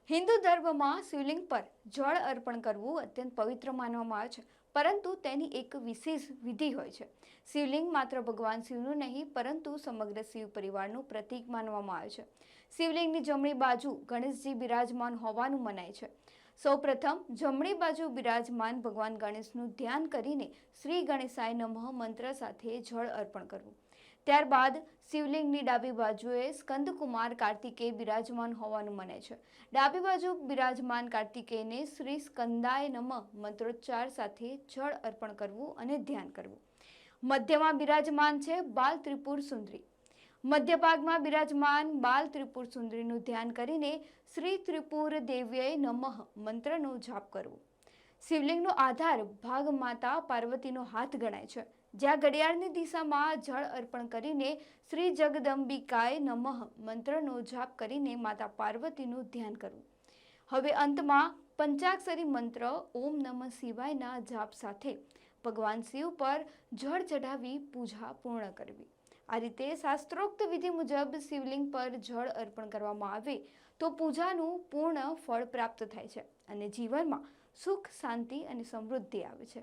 હિન્દુ ધર્મમાં શિવલિંગ પર જળ અર્પણ કરવું અત્યંત પવિત્ર માનવામાં આવે છે, પરંતુ તેની એક વિશેષ વિધિ હોય છે. શિવલિંગ માત્ર ભગવાન શિવનું નહીં, પરંતુ સમગ્ર શિવ પરિવારનું પ્રતીક માનવામાં આવે છે. શિવલિંગની જમણી બાજુ ગણેશજી બિરાજમાન હોવાનું મનાય છે. સૌપ્રથમ જમણી બાજુ બિરાજમાન ભગવાન ગણેશનું ધ્યાન કરીને શ્રી ગણેશાય નમઃ મંત્ર સાથે જળ અર્પણ કરવું. ત્યારબાદ શિવલિંગની ડાબી બાજુએ સ્કંદકુમાર કાર્તિકેય બિરાજમાન હોવાનું મનાય છે. ડાબી બાજુ બિરાજમાન કાર્તિકેયને શ્રી સ્કંદાય નમઃ મંત્રોચ્ચાર સાથે જળ અર્પણ કરવું અને ધ્યાન કરવું. મધ્યમાં બિરાજમાન છે બાલ ત્રિપુર સુંદરી. મધ્ય ભાગમાં બિરાજમાન બાલ ત્રિપુર સુંદરીનું ધ્યાન કરીને શ્રી ત્રિપુર દેવ્યય નમઃ મંત્રનો જાપ કરવો. શિવલિંગનો આધાર ભાગ માતા પાર્વતીનો હાથ ગણાય છે, જ્યાં ઘડિયાળની દિશામાં જળ અર્પણ કરીને શ્રી જગદંબિકાય નમઃ મંત્રનો જાપ કરીને માતા પાર્વતીનું ધ્યાન કરવું. હવે અંતમાં પંચાક્ષરી મંત્ર ઓમ નમઃ શિવાયના જાપ સાથે ભગવાન શિવ પર જળ ચઢાવી પૂજા પૂર્ણ કરવી. આ રીતે શાસ્ત્રોક્ત વિધિ મુજબ શિવલિંગ પર જળ અર્પણ કરવામાં આવે તો પૂજાનું પૂર્ણ ફળ પ્રાપ્ત થાય છે અને જીવનમાં સુખ, શાંતિ અને સમૃદ્ધિ આવે છે.